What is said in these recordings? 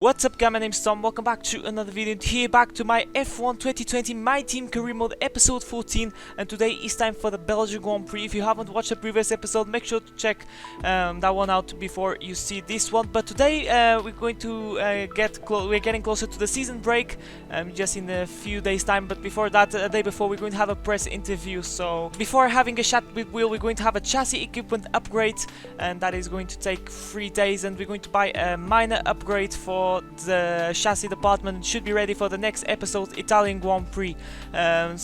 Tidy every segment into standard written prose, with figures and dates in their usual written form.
What's up guys, my name's Tom, welcome back to another video. Here back to my F1 2020 My Team Career Mode episode 14, and today is time for the Belgian Grand Prix. If you haven't watched the previous episode, make sure to check that one out before you see this one. But today we're going to we're getting closer to the season break, just in a few days time. But before that, a day before, we're going to have a press interview. So before having a chat with Will, we're going to have a chassis equipment upgrade, and that is going to take 3 days, and we're going to buy a minor upgrade for the chassis department. It should be ready for the next episode, Italian Grand Prix. And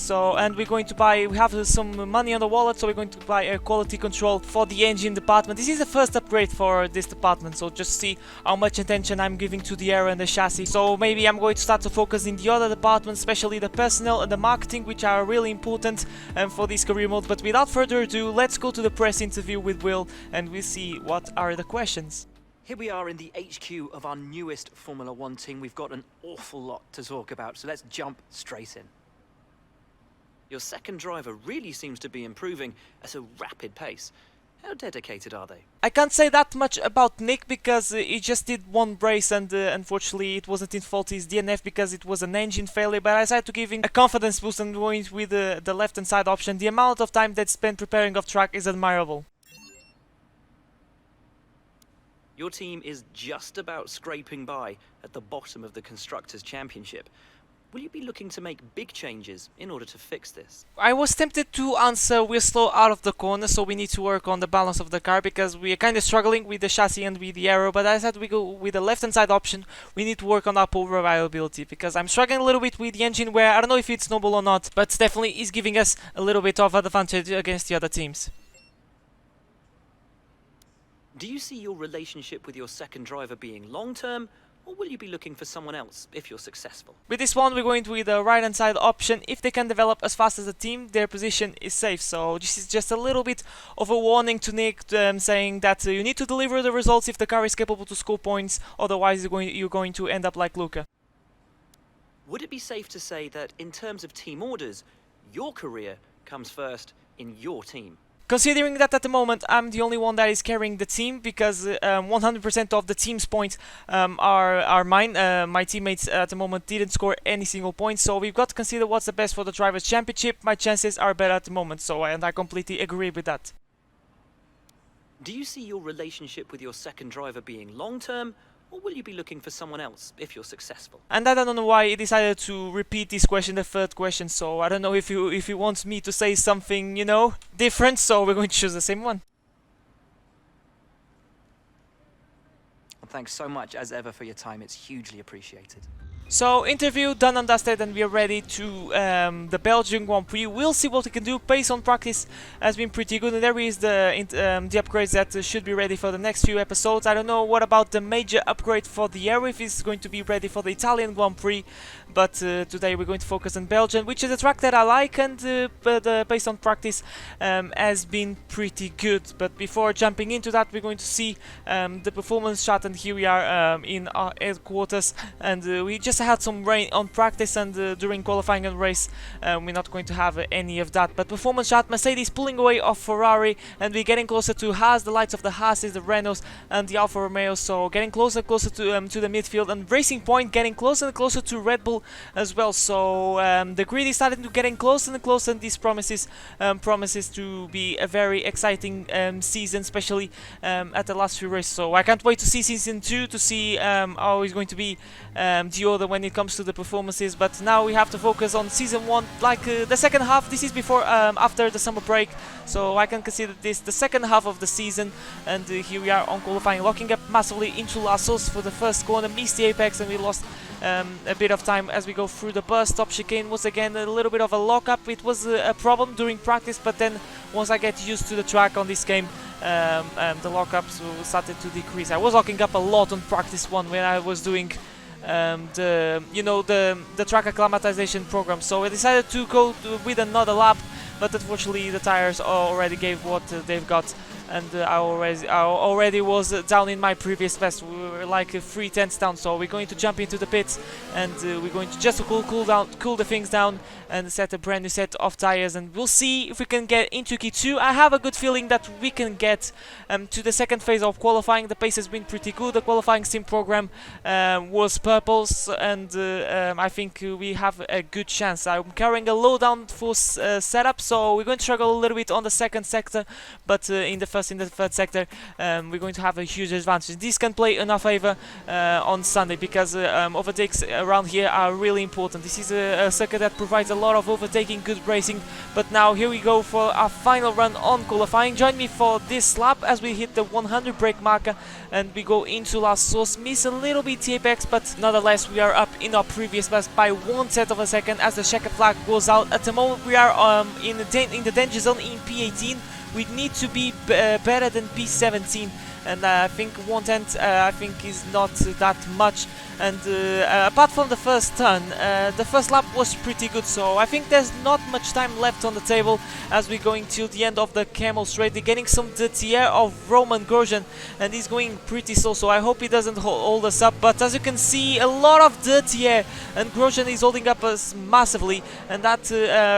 we're going to buy, we have some money on the wallet, so we're going to buy a quality control for the engine department. This is the first upgrade for this department, so just see how much attention I'm giving to the aero and the chassis. So maybe I'm going to start to focus in the other departments, especially the personnel and the marketing, which are really important for this career mode. But without further ado, let's go to the press interview with Will and we'll see what are the questions. Here we are in the HQ of our newest Formula One team. We've got an awful lot to talk about, so let's jump straight in. Your second driver really seems to be improving at a rapid pace. How dedicated are they? I can't say that much about Nick because he just did one race, and unfortunately it wasn't his fault, his DNF, because it was an engine failure. But I decided to give him a confidence boost and going with the left hand side option. The amount of time that's spent preparing off track is admirable. Your team is just about scraping by at the bottom of the Constructors' Championship. Will you be looking to make big changes in order to fix this? I was tempted to answer we're slow out of the corner, so we need to work on the balance of the car because we are kind of struggling with the chassis and with the aero. But I said we go with the left hand side option. We need to work on our power reliability because I'm struggling a little bit with the engine, where I don't know if it's noble or not, but definitely is giving us a little bit of advantage against the other teams. Do you see your relationship with your second driver being long-term, or will you be looking for someone else if you're successful? With this one, we're going with the right hand side option. If they can develop as fast as a team, their position is safe. So this is just a little bit of a warning to Nick, saying that you need to deliver the results if the car is capable to score points, otherwise you're going to end up like Luca. Would it be safe to say that in terms of team orders, your career comes first in your team? Considering that at the moment I'm the only one that is carrying the team, because 100% of the team's points are mine. My teammates at the moment didn't score any single point, so we've got to consider what's the best for the Drivers' Championship. My chances are better at the moment, and I completely agree with that. Do you see your relationship with your second driver being long-term, or will you be looking for someone else if you're successful? And I don't know why he decided to repeat this question, the third question, so I don't know if he wants me to say something, you know, different, so we're going to choose the same one. Well, thanks so much as ever for your time, it's hugely appreciated. So, interview done and dusted, and we are ready to the Belgian Grand Prix. We'll see what we can do. Pace on practice has been pretty good, and there is the upgrades that should be ready for the next few episodes. I don't know what about the major upgrade for the aero, if it's going to be ready for the Italian Grand Prix, but today we're going to focus on Belgium, which is a track that I like, and the pace on practice has been pretty good. But before jumping into that, we're going to see the performance shot, and here we are in our headquarters, and we just had some rain on practice, and during qualifying and race we're not going to have any of that. But performance shot, Mercedes pulling away off Ferrari, and we're getting closer to Haas. The lights of the Haas is the Renaults and the Alfa Romeo, so getting closer and closer to the midfield, and Racing Point getting closer and closer to Red Bull as well. So the grid is starting to getting closer and closer, and this promises to be a very exciting season, especially at the last few races. So I can't wait to see season 2, to see how it's going to be the order when it comes to the performances. But now we have to focus on season 1, like the second half. This is before after the summer break, so I can consider this the second half of the season. And here we are on qualifying, locking up massively into Lassos for the first corner, missed the apex, and we lost a bit of time as we go through the bus stop chicane. Was again a little bit of a lockup. It was a problem during practice, but then once I get used to the track on this game, the lockups started to decrease. I was locking up a lot on practice 1 when I was doing the track acclimatization program, so I decided to go with another lap but unfortunately the tires already gave what they've got, and I already was down in my previous best. We were like 3/10 down, so we're going to jump into the pits, and we're going to just cool the things down and set a brand new set of tires, and we'll see if we can get into Q2. I have a good feeling that we can get to the second phase of qualifying. The pace has been pretty good. The qualifying sim program was purples, and I think we have a good chance. I'm carrying a low down full setup, so we're going to struggle a little bit on the second sector, but in the third sector we're going to have a huge advantage. This can play in our favor on Sunday, because overtakes around here are really important. This is a circuit that provides a lot of overtaking, good racing. But now here we go for our final run on qualifying. Join me for this lap as we hit the 100 brake marker and we go into last source. Miss a little bit the apex, but nonetheless we are up in our previous best by 1/10 of a second as the checker flag goes out. At the moment we are in the danger zone in P18. We need to be better than P17, and I think 1/10 I think is not that much. And apart from the first turn, the first lap was pretty good, so I think there's not much time left on the table as we're going till the end of the Camel Straight. They're getting some dirty air of Roman Grosjean, and he's going pretty slow, so I hope he doesn't hold us up. But as you can see, a lot of dirty air, and Grosjean is holding up us massively, and that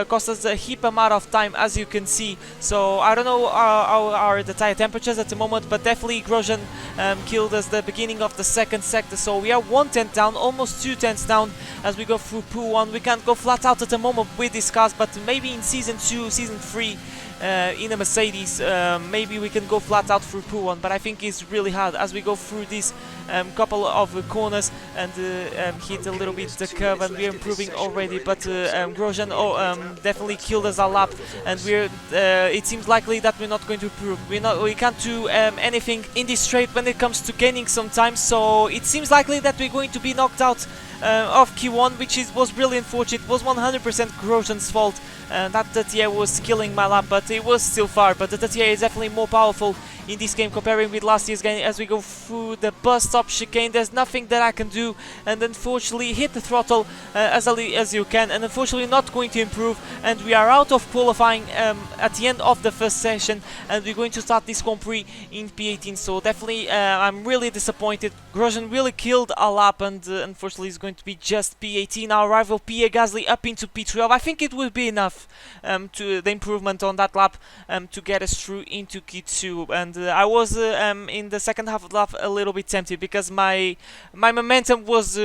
cost us a heap amount of time, as you can see. So I don't know how are the tire temperatures at the moment, but definitely Grosjean killed us the beginning of the second sector, so we are 1/10 down, almost 2/10 down as we go through Pool 1. We can't go flat out at the moment with these cars, but maybe in Season 2, Season 3 in a Mercedes, maybe we can go flat out through Pool 1, but I think it's really hard as we go through these couple of corners and hit a little bit the curve, and we're improving already. But Grosjean definitely killed us a lap, and it seems likely that we're not going to improve. We can't do anything in this straight when it comes to gaining some time, so it seems likely that we're going to be knocked out of Q1, which was really unfortunate. It was 100% Grosjean's fault. That DTA was killing my lap, but it was still far. But the DTA is definitely more powerful in this game comparing with last year's game. As we go through the bus stop chicane, there's nothing that I can do, and unfortunately hit the throttle as early as you can, and unfortunately not going to improve, and we are out of qualifying at the end of the first session, and we're going to start this Grand Prix in P18. So definitely I'm really disappointed. Grosjean really killed a lap, and unfortunately it's going to be just P18. Our rival Pierre Gasly up into P12. I think it would be enough to the improvement on that lap to get us through into Q2, and I was in the second half of the lap a little bit tempted because my momentum was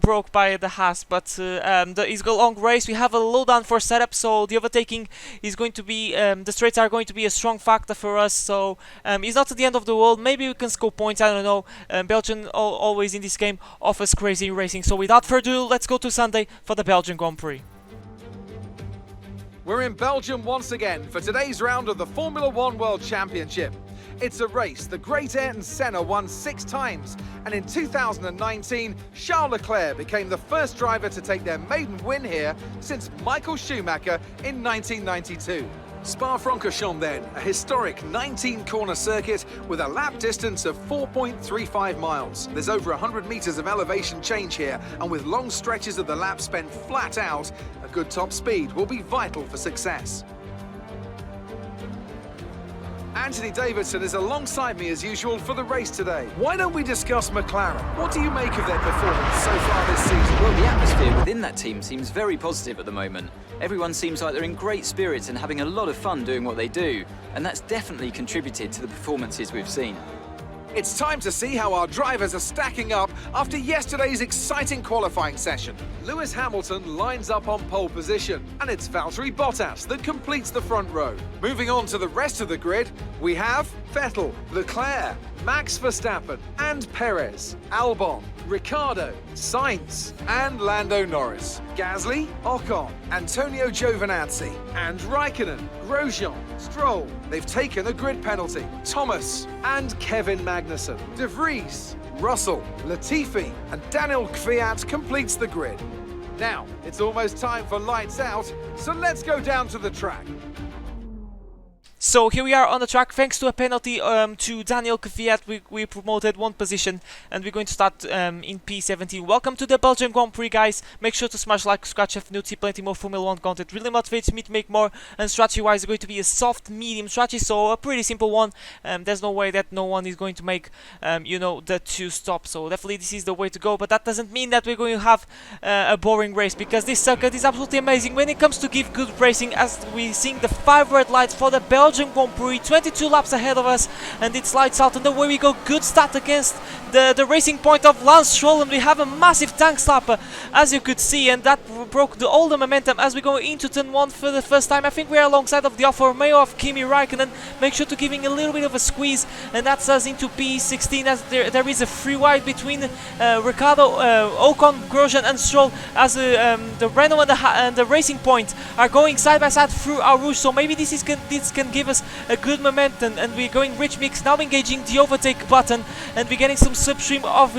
broke by the Haas. But it's a long race. We have a low down for setup, so the overtaking is going to be the straights are going to be a strong factor for us. So it's not the end of the world. Maybe we can score points. I don't know. Belgium always in this game offers crazy racing. So without further ado, let's go to Sunday for the Belgian Grand Prix. We're in Belgium once again for today's round of the Formula 1 World Championship. It's a race the great Ayrton Senna won 6 times, and in 2019, Charles Leclerc became the first driver to take their maiden win here since Michael Schumacher in 1992. Spa-Francorchamps then, a historic 19-corner circuit with a lap distance of 4.35 miles. There's over 100 meters of elevation change here, and with long stretches of the lap spent flat out, a good top speed will be vital for success. Anthony Davidson is alongside me as usual for the race today. Why don't we discuss McLaren? What do you make of their performance so far this season? Well, the atmosphere within that team seems very positive at the moment. Everyone seems like they're in great spirits and having a lot of fun doing what they do, and that's definitely contributed to the performances we've seen. It's time to see how our drivers are stacking up after yesterday's exciting qualifying session. Lewis Hamilton lines up on pole position, and it's Valtteri Bottas that completes the front row. Moving on to the rest of the grid, we have Vettel, Leclerc, Max Verstappen and Perez, Albon, Ricciardo, Sainz and Lando Norris, Gasly, Ocon, Antonio Giovinazzi and Raikkonen, Grosjean, Stroll. They've taken a grid penalty. Thomas and Kevin Magnussen, De Vries, Russell, Latifi and Daniel Kvyat completes the grid. Now, it's almost time for lights out, so let's go down to the track. So here we are on the track, thanks to a penalty to Daniel Kvyat. We promoted 1 position, and we're going to start in P17. Welcome to the Belgian Grand Prix, guys. Make sure to smash like, scratch if new, see plenty more Formula 1 content. Really motivates me to make more, and strategy-wise, it's going to be a soft, medium strategy, so a pretty simple one. There's no way that no one is going to make, you know, the 2 stops, so definitely this is the way to go, but that doesn't mean that we're going to have a boring race, because this circuit is absolutely amazing when it comes to give good racing, as we seeing the 5 red lights for the Belgian Grand Prix, 22 laps ahead of us, and it's lights out, and away we go. Good start against the racing point of Lance Stroll, and we have a massive tank slap, as you could see, and that broke all the momentum as we go into turn 1 for the first time. I think we are alongside of the Alfa Romeo of Kimi Raikkonen. Make sure to giving a little bit of a squeeze, and that's us into P16, as there is a free wide between Ricciardo, Ocon, Grosjean and Stroll, as the Renault and the Racing Point are going side by side through our Rouge, so maybe this can give us a good momentum, and we're going rich mix, now engaging the overtake button, and we're getting some substream of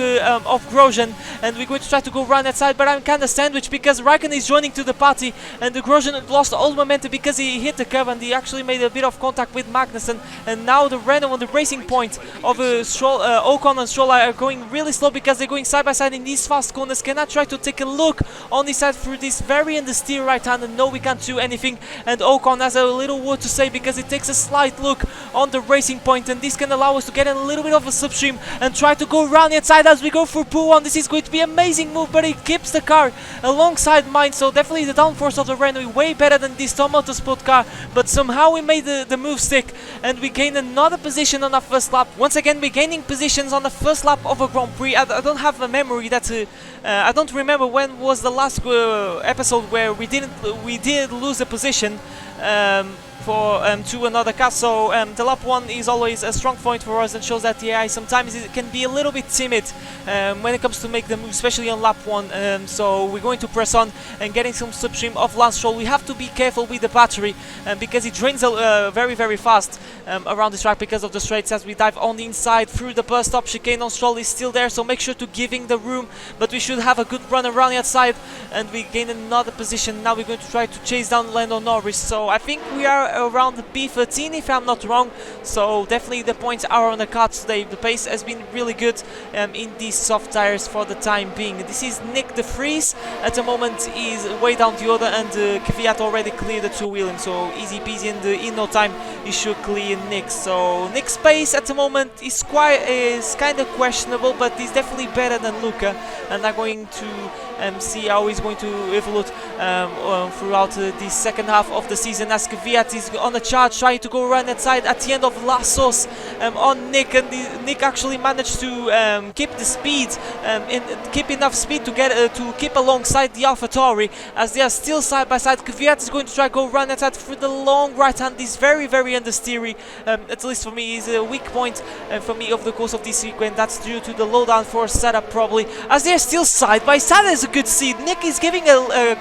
Grosjean, and we're going to try to go round that side, but I'm kind of sandwiched because Raikkonen is joining to the party, and the Grosjean lost all momentum because he hit the curb, and he actually made a bit of contact with Magnussen, and now the Renault on the Racing Point of Stroll, Ocon and Stroll are going really slow because they're going side by side in these fast corners. Can I try to take a look on this side through this very understeer right hand, and no, we can't do anything, and Ocon has a little word to say because it takes a slight look on the Racing Point, and this can allow us to get a little bit of a substream and try to go around the outside as we go through pool 1. This is going to be an amazing move, but he keeps the car alongside mine, so definitely the downforce of the Renault way better than this Tom Motorsport car, but somehow we made the move stick, and we gained another position on our first lap. Once again, we're gaining positions on the first lap of a Grand Prix. I don't have a memory that I don't remember when was the last episode where we did lose a position to another car, so the lap 1 is always a strong point for us, and shows that the AI sometimes it can be a little bit timid when it comes to make the move, especially on lap 1, so we're going to press on and getting some substream of Lance Stroll. We have to be careful with the battery because it drains very, very fast around this track because of the straights, as we dive on the inside through the burst stop chicane. On Stroll is still there, so make sure to giving the room, but we should have a good run around the outside, and we gain another position. Now we're going to try to chase down Lando Norris, so I think we are around the P13 if I'm not wrong, so definitely the points are on the cards today. The pace has been really good in these soft tires for the time being. This is Nick de Vries at the moment, is way down the order, and Kvyat already cleared the 2-wheeling, so easy peasy, and in no time he should clear Nick. So Nick's pace at the moment is kind of questionable, but he's definitely better than Luca, and I'm going to see how he's going to evolve throughout the second half of the season, as Kvyat is on the charge, trying to go around that side at the end of last source on Nick, and Nick actually managed to keep the speed, keep enough speed to get to keep alongside the AlphaTauri, as they are still side by side. Kvyat is going to try to go around that side through the long right hand. This very, very understeery, at least for me, is a weak point for me over the course of this sequence. That's due to the low downforce setup probably, as they're still side by side, as you could see. Nick is giving a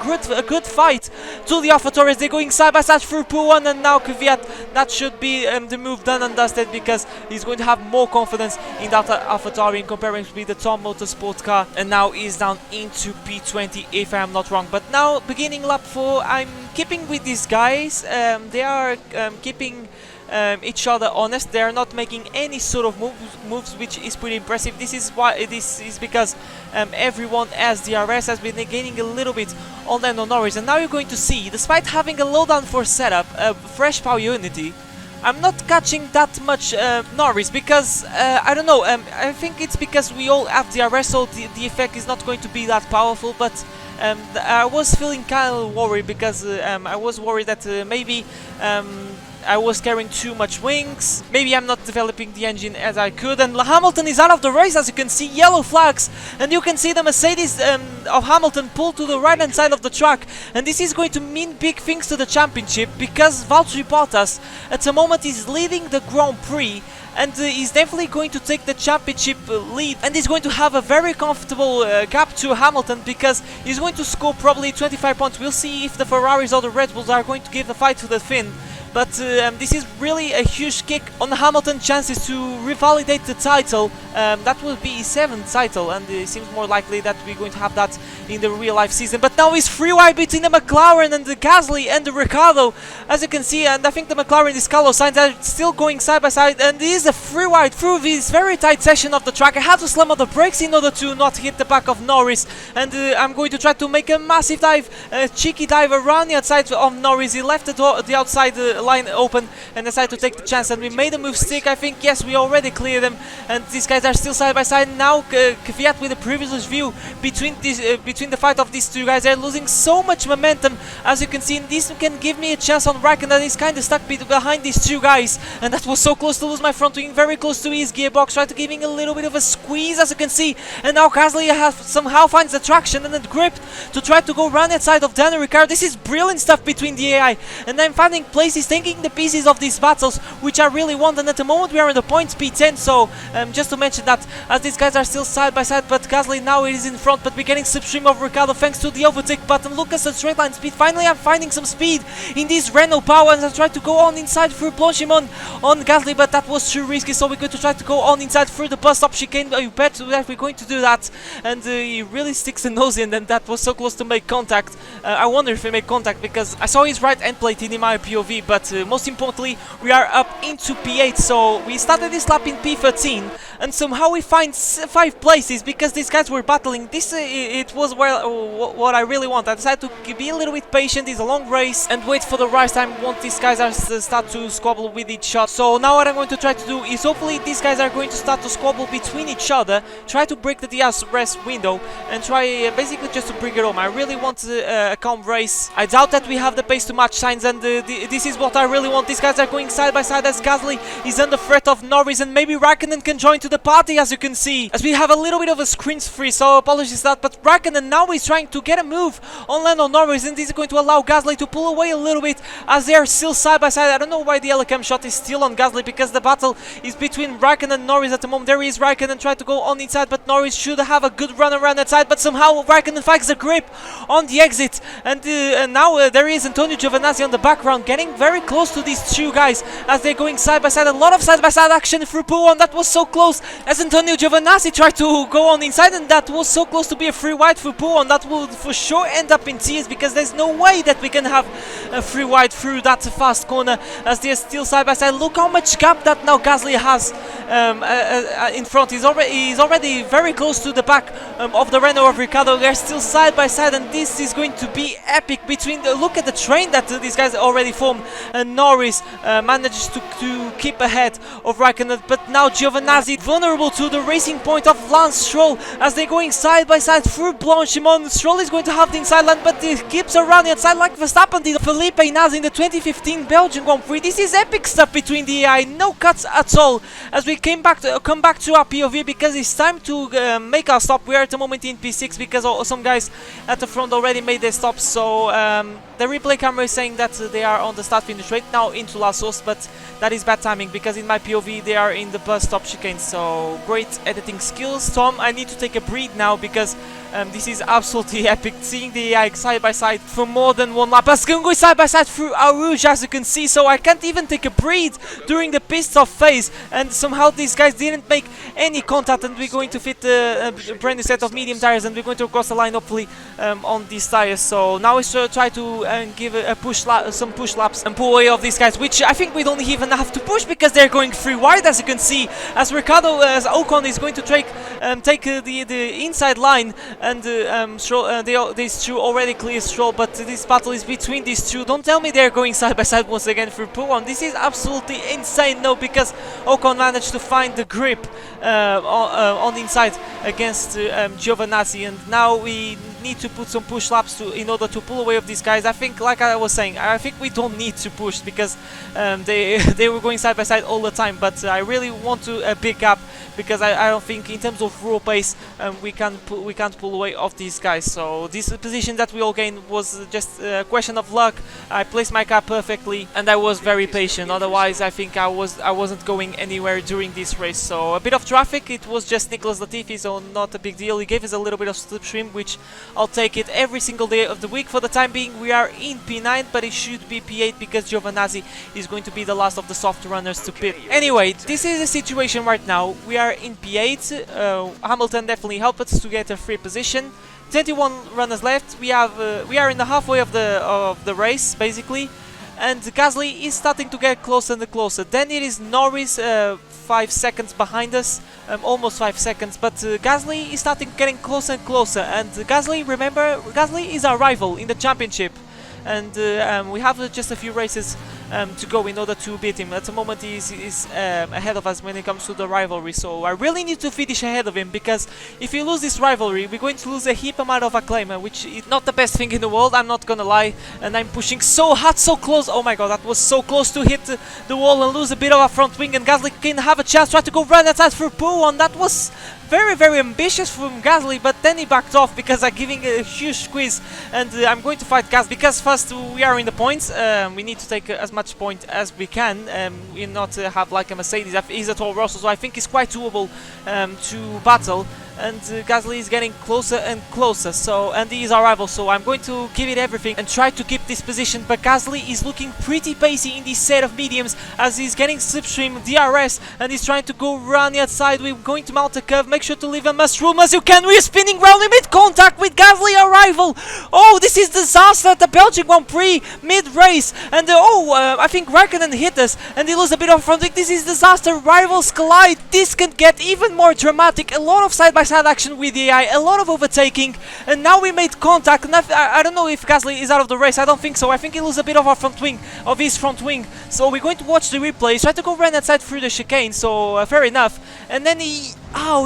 good fight to the AlphaTauri. They're going side by side through pool 1, and now Kvyat, that should be the move done and dusted, because he's going to have more confidence in that AlphaTauri in comparison with the Tom Motorsport car, and now he's down into P20 if I'm not wrong. But now beginning lap 4, I'm keeping with these guys. They are keeping each other honest. They are not making any sort of moves, which is pretty impressive. This is because everyone as DRS has been gaining a little bit on Lando Norris, and now you're going to see, despite having a low downforce setup, fresh power unity, I'm not catching that much Norris, because I don't know, I think it's because we all have DRS, so the effect is not going to be that powerful, but I was feeling kind of worried, because I was worried that maybe I was carrying too much wings. Maybe I'm not developing the engine as I could, and Hamilton is out of the race, as you can see, yellow flags, and you can see the Mercedes of Hamilton pull to the right hand side of the track, and this is going to mean big things to the championship, because Valtteri Bottas at the moment is leading the Grand Prix, and he's definitely going to take the championship lead, and he's going to have a very comfortable gap to Hamilton, because he's going to score probably 25 points. We'll see if the Ferraris or the Red Bulls are going to give the fight to the Finn, but this is really a huge kick on Hamilton's chances to revalidate the title. That will be his 7th title, and it seems more likely that we're going to have that in the real life season. But now it's free wide between the McLaren and the Gasly and the Ricciardo, as you can see, and I think the McLaren is Carlos Sainz are still going side by side, and it is a free wide through this very tight section of the track. I had to slam on the brakes in order to not hit the back of Norris, and I'm going to try to make a massive dive, a cheeky dive around the outside of Norris. He left the outside line open and decided to take the chance, and we made a move stick. I think, yes, we already cleared them, and these guys are still side by side. Now Kvyat with a privileged view between the fight of these two guys. They're losing so much momentum, as you can see, and this can give me a chance on Raikkonen that is kind of stuck behind these two guys, and that was so close to lose my front wing, very close to his gearbox. Tried to give him a little bit of a squeeze, as you can see, and now Gasly somehow finds the traction and the grip to try to go around the side of Daniel Ricciardo. This is brilliant stuff between the AI, and I'm finding places, taking the pieces of these battles, which I really want. And at the moment we are in the points P10, so just to mention that, as these guys are still side by side, but Gasly now is in front, but we're getting slipstream of Ricciardo thanks to the overtake button. Look at the straight line speed. Finally I'm finding some speed in this Renault power, and I tried to go on inside through Blanchimon on Gasly, but that was too risky, so we're going to try to go on inside through the bus stop chicane. You bet that we're going to do that, and he really sticks the nose in, and that was so close to make contact. I wonder if we make contact, because I saw his right end plate in my POV, but most importantly we are up into P8, so we started this lap in P13, and somehow we find 5 places because these guys were battling. This it was what I really want. I decided to be a little bit patient. It's a long race, and wait for the right time once these guys are start to squabble with each other. So now what I'm going to try to do is, hopefully these guys are going to start to squabble between each other, try to break the DRS window, and try basically just to bring it home. I really want a calm race. I doubt that we have the pace to match Sainz, and this is what I really want. These guys are going side by side as Gasly is under threat of Norris, and maybe Raikkonen can join to the party, as you can see, as we have a little bit of a screen freeze, so apologies for that. But Raikkonen now is trying to get a move on Lando Norris, and this is going to allow Gasly to pull away a little bit, as they are still side by side. I don't know why the Helicam shot is still on Gasly, because the battle is between Raikkonen and Norris at the moment. There is Raikkonen trying to go on inside, but Norris should have a good run around that side, but somehow Raikkonen finds the grip on the exit, and now there is Antonio Giovinazzi on the background, getting very close to these two guys as they're going side by side. A lot of side by side action through P1. That was so close as Antonio Giovinazzi tried to go on inside, and that was so close to be a free wide through P1. That will for sure end up in tears, because there's no way that we can have a free wide through that fast corner, as they're still side by side. Look how much gap that now Gasly has in front. He's already very close to the back of the Renault of Ricciardo. They're still side by side, and this is going to be epic. Between look at the train that these guys already formed, and Norris manages to keep ahead of Raikkonen, but now Giovinazzi vulnerable to the racing point of Lance Stroll as they're going side by side through Blanchimon. Stroll is going to have the inside line, but he keeps around the outside like Verstappen did Felipe Nasr in the 2015 Belgian Grand Prix. This is epic stuff between the AI, no cuts at all, as we come back to our POV, because it's time to make our stop. We are at the moment in P6 because some guys at the front already made their stops, so the replay camera is saying that they are on the start finish right now into La Source, but that is bad timing because in my POV they are in the bus stop chicane. So great editing skills, Tom. I need to take a breathe now because this is absolutely epic, seeing the AI side by side for more than one lap. As going side by side through Arouge, as you can see, so I can't even take a breathe during the pit stop phase, and somehow these guys didn't make any contact, and we're going to fit a brand new set of medium tires, and we're going to cross the line hopefully on these tires. So now we try to give a some push laps and pull away of these guys, which I think we don't even have to push because they're going free wide, as you can see, as Ricciardo, as Ocon is going to take the inside line, and these two already clear Stroll, but this battle is between these two. Don't tell me they're going side by side once again through P1. This is absolutely insane, no, because Ocon managed to find the grip on the inside against Giovinazzi, and now we need to put some push laps in order to pull away of these guys. I think, like I was saying, I think we don't need to push because they were going side by side all the time, but I really want to a big gap because I don't think in terms of raw pace we can't pull away off these guys. So this position that we all gained was just a question of luck. I placed my car perfectly and I was very patient, otherwise I think I wasn't going anywhere during this race. So a bit of traffic, it was just Nicholas Latifi, so not a big deal. He gave us a little bit of slipstream, which I'll take it every single day of the week. For the time being we are in P9, but it should be P8 because Giovinazzi is going to be the last of the soft runners to pit. Anyway, this is the situation right now. We are in P8. Hamilton definitely helped us to get a free position. 21 runners left. We are in the halfway of the race basically, and Gasly is starting to get closer and closer. Then it is Norris 5 seconds behind us, almost 5 seconds, but Gasly is starting getting closer and closer. And Gasly, remember, Gasly is our rival in the championship, and we have just a few races to go in order to beat him. At the moment he is ahead of us when it comes to the rivalry, so I really need to finish ahead of him, because if we lose this rivalry we're going to lose a heap amount of acclaim, which is not the best thing in the world, I'm not gonna lie. And I'm pushing so hard, so close. Oh my god, that was so close to hit the wall and lose a bit of a front wing, and Gasly can have a chance, try to go run outside for pole, and that was very ambitious from Gasly, but then he backed off because I'm giving a huge squeeze, and I'm going to fight Gasly because first we are in the points. We need to take as much point as we can. We not have like a Mercedes. He's a Toro Rosso, so I think it's quite doable to battle. And Gasly is getting closer and closer, so, and he is our rival, so I'm going to give it everything and try to keep this position. But Gasly is looking pretty pacey in this set of mediums as he's getting slipstream DRS and he's trying to go around the outside. We're going to mount a curve, make sure to leave as much room as you can. We're spinning round mid contact with Gasly, our rival. Oh, this is disaster at the Belgian Grand Prix mid-race, and I think Raikkonen hit us and he lost a bit of front wing. This is disaster, rivals collide. This can get even more dramatic. A lot of side-by-side action with the AI, a lot of overtaking, and now we made contact. And I don't know if Gasly is out of the race. I don't think so. I think he lost a bit of our front wing, of his front wing. So we're going to watch the replay. He tried to go right outside through the chicane, so fair enough. And then he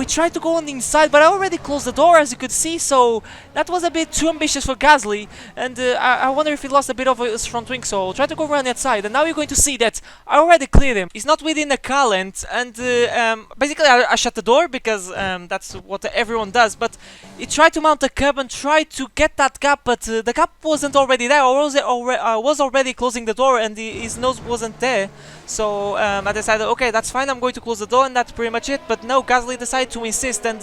tried to go on the inside, but I already closed the door, as you could see, so that was a bit too ambitious for Gasly, and I wonder if he lost a bit of his front wing, so try to go around the outside. And now you're going to see that I already cleared him. He's not within the car length, and basically I shut the door because that's what everyone does, but he tried to mount a curb and tried to get that gap, but the gap wasn't already there. I was already closing the door and his nose wasn't there. So I decided, okay, that's fine, I'm going to close the door, and that's pretty much it. But no, Gasly decided to insist, and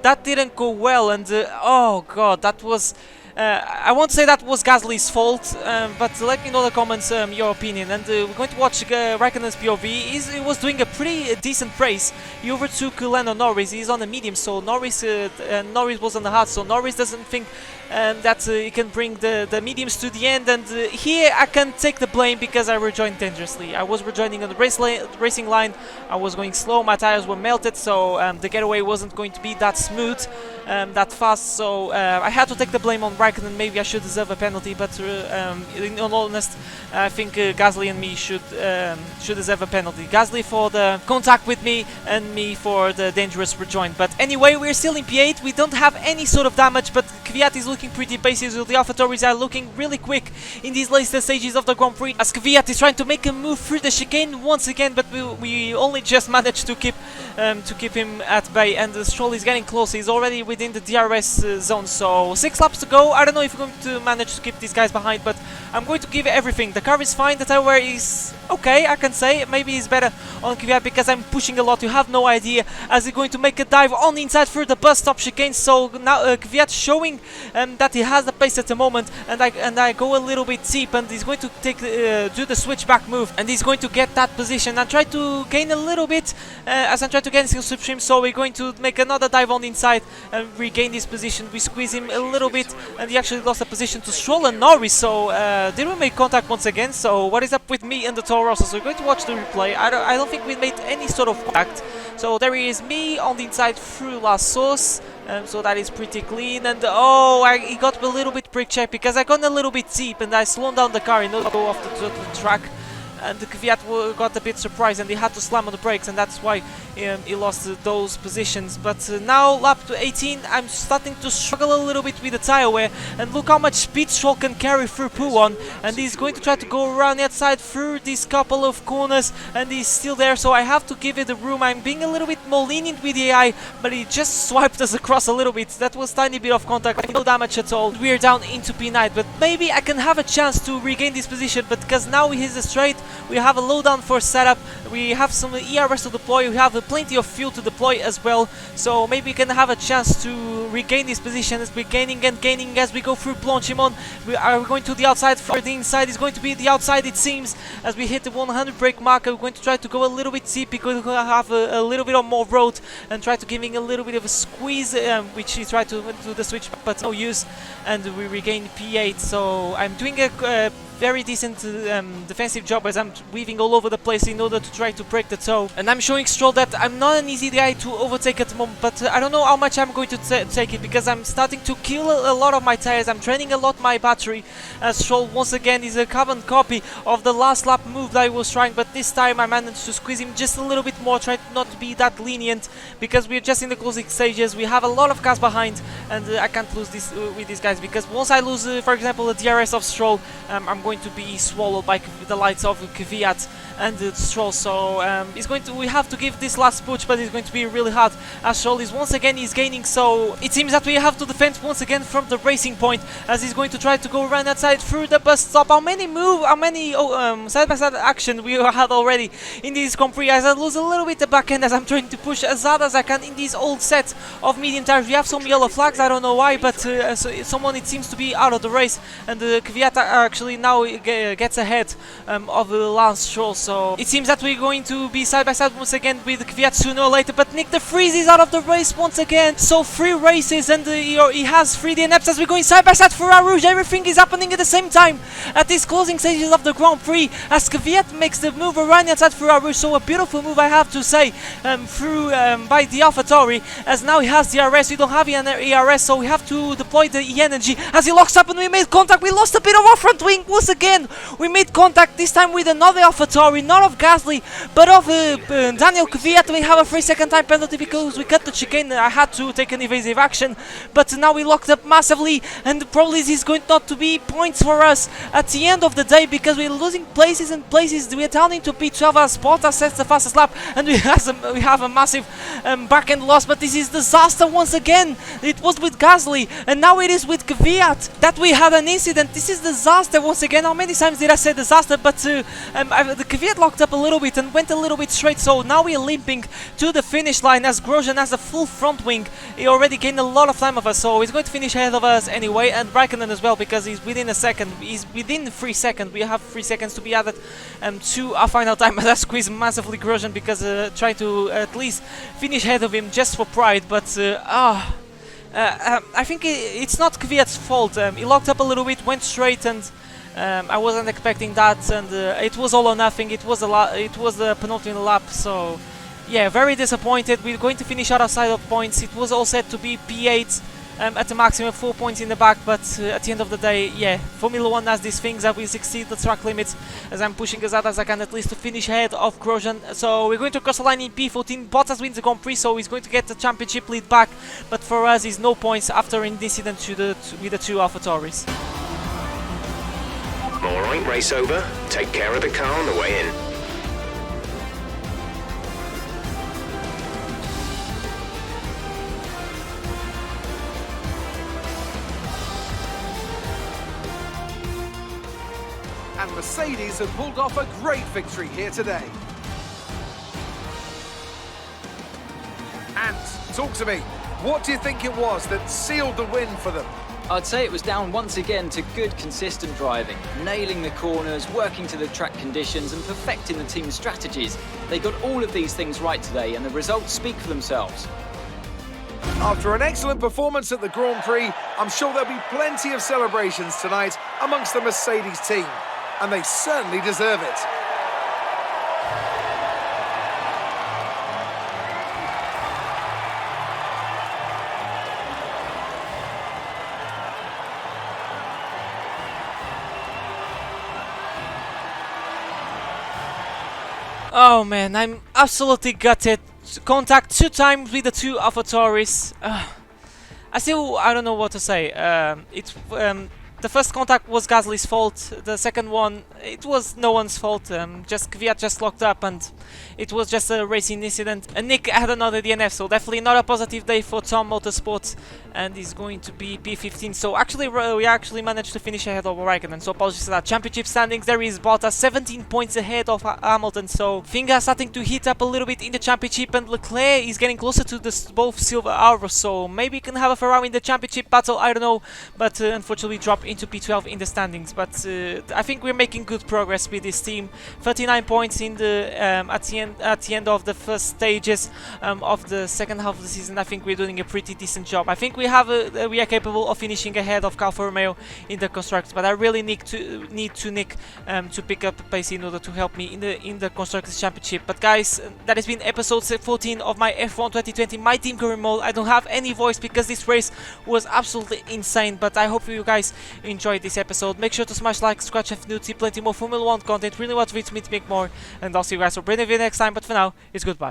that didn't go well. And oh god, that was I won't say that was Gasly's fault, but let me know in the comments your opinion. And we're going to watch Raikkonen's POV. He was doing a pretty decent race. He overtook Lando Norris. He's on the medium, so Norris was on the hard, so Norris doesn't think that he can bring the mediums to the end. And here I can take the blame because I rejoined dangerously. I was rejoining on the racing line. I was going slow, my tires were melted, so the getaway wasn't going to be that smooth, that fast, so I had to take the blame on Raikkonen. Maybe I should deserve a penalty, but in all honesty, I think Gasly and me should deserve a penalty. Gasly for the contact with me and me for the dangerous rejoin. But anyway, we're still in P8. We don't have any sort of damage, but Kvyat is looking pretty basic. The AlphaTauris are looking really quick in these later stages of the Grand Prix, as Kvyat is trying to make a move through the chicane once again, but we only just managed to keep him at bay. And Stroll is getting close. He's already within the DRS zone, so 6 laps to go. I don't know if we're going to manage to keep these guys behind, but I'm going to give it everything. The car is fine, the tire wear is okay, I can say. Maybe it's better on Kvyat because I'm pushing a lot. You have no idea, as he's going to make a dive on the inside through the bus stop chicane. So now Kvyat showing that he has the pace at the moment, and I go a little bit deep, and he's going to take do the switchback move, and he's going to get that position and try to gain a little bit as I try to gain slipstream. So we're going to make another dive on the inside and regain this position. We squeeze him a little bit, and he actually lost the position to Stroll and Norris. So did we make contact once again? So what is up with me and the Toro Rosso? So we're going to watch the replay. I don't think we made any sort of contact. So there is me on the inside through last source. So that is pretty clean. And he got a little bit brake check because I got a little bit deep and I slowed down the car in order to go off the track. and Kvyat got a bit surprised and he had to slam on the brakes, and that's why he lost those positions. But now lap to 18, I'm starting to struggle a little bit with the tire wear, and look how much speed Stroll can carry through P1, and he's going to try to go around the outside through these couple of corners, and he's still there, so I have to give it the room. I'm being a little bit more lenient with the AI, but he just swiped us across a little bit. That was tiny bit of contact, no damage at all. We're down into P9, but maybe I can have a chance to regain this position, but because now he hits a straight, we have a low down for setup, we have some ERS to deploy, we have plenty of fuel to deploy as well, so maybe we can have a chance to regain this position as we're gaining and gaining as we go through Blanchimon. We are going to the outside, for the inside is going to be the outside, it seems, as we hit the 100 brake marker. We're going to try to go a little bit deep because we're going to have a little bit of more road and try to giving a little bit of a squeeze, which he tried to do the switch, but no use, and we regain P8. So I'm doing a very decent defensive job as I'm weaving all over the place in order to try to break the toe, and I'm showing Stroll that I'm not an easy guy to overtake at the moment, but I don't know how much I'm going to take it because I'm starting to kill a lot of my tires. I'm training a lot my battery, as Stroll once again is a carbon copy of the last lap move that I was trying, but this time I managed to squeeze him just a little bit more, try not to be that lenient because we're just in the closing stages. We have a lot of cars behind, and I can't lose this with these guys, because once I lose for example the DRS of Stroll, I'm going to be swallowed by the likes of Kvyat and Stroll. So we have to give this last push, but it's going to be really hard as Stroll is once again gaining. So it seems that we have to defend once again from the racing point, as he's going to try to go around that side through the bus stop. How many side-by-side action we had already in this Grand Prix, as I lose a little bit the back end as I'm trying to push as hard as I can in these old set of medium tires. We have some yellow flags, I don't know why, but so someone it seems to be out of the race, and Kvyat actually now gets ahead of Lance Stroll. So it seems that we're going to be side by side once again with Kvyat sooner or later, but Nick de Vries is out of the race once again. So 3 races and he has 3 DNFs as we're going side by side for Rouge. Everything is happening at the same time at these closing stages of the Grand Prix, as Kvyat makes the move around the outside for Rouge. So a beautiful move, I have to say, through by the AlphaTauri, as now he has the ERS. We don't have an ERS, so we have to deploy the E-Energy as he locks up, and we made contact. We lost a bit of our front wing once again. We made contact this time with another AlphaTauri, not of Gasly, but of Daniel Kvyat. We have a 3-second time penalty because we cut the chicane. I had to take an evasive action, but now we locked up massively, and probably this is going not to be points for us at the end of the day, because we're losing places and places. We're down into P12 as Bottas sets the fastest lap, and we have a massive back end loss. But this is disaster once again. It was with Gasly, and now it is with Kvyat that we had an incident. This is disaster once again. How many times did I say disaster? But the Kvyat locked up a little bit and went a little bit straight, so now we're limping to the finish line as Grosjean has a full front wing. He already gained a lot of time of us, so he's going to finish ahead of us anyway, and Raikkonen as well, because he's within a second. He's within 3 seconds. We have 3 seconds to be added to our final time, as I squeeze massively Grosjean because try to at least finish ahead of him just for pride, but I think it's not Kvyat's fault. He locked up a little bit, went straight, and I wasn't expecting that, and it was all or nothing. It was the penultimate lap, so yeah, very disappointed. We're going to finish out outside of points. It was all set to be P8 at the maximum, 4 points in the back, but at the end of the day, yeah, Formula 1 has these things that we exceed the track limits, as I'm pushing as hard as I can at least to finish ahead of Grosjean. So we're going to cross the line in P14. Bottas wins the Grand Prix, so he's going to get the championship lead back, but for us, it's no points after an incident with the 2 AlphaTauris. Alright, race over. Take care of the car on the way in. And Mercedes have pulled off a great victory here today. And talk to me, what do you think it was that sealed the win for them? I'd say it was down once again to good, consistent driving, nailing the corners, working to the track conditions, and perfecting the team's strategies. They got all of these things right today, and the results speak for themselves. After an excellent performance at the Grand Prix, I'm sure there'll be plenty of celebrations tonight amongst the Mercedes team, and they certainly deserve it. Oh man, I'm absolutely gutted. Contact 2 times with the 2 AlphaTauris. I don't know what to say. The first contact was Gasly's fault. The second one, it was no one's fault. Kvyat just locked up, and it was just a racing incident. And Nick had another DNF, so definitely not a positive day for Tom Motorsport, and he's going to be P15. So actually, we actually managed to finish ahead of Raikkonen. So apologies for that. Championship standings, there is Bottas 17 points ahead of Hamilton. So things are starting to heat up a little bit in the championship, and Leclerc is getting closer to both silver arrows. So maybe we can have a Ferrari in the championship battle. I don't know, but unfortunately drop into P12 in the standings. But I think we're making good progress with this team. 39 points in the at the end of the first stages of the second half of the season. I think we're doing a pretty decent job. I think we are capable of finishing ahead of Alfa Romeo in the constructors, but I really need to Nick to pick up the pace in order to help me in the constructors championship. But guys, that has been episode 14 of my F1 2020 My Team Career Mode. I don't have any voice because this race was absolutely insane, but I hope you guys enjoyed this episode. Make sure to smash like, scratch if new, see plenty more Formula 1 content. Really motivates me to make more, and I'll see you guys for brand new video next time. But for now, it's goodbye.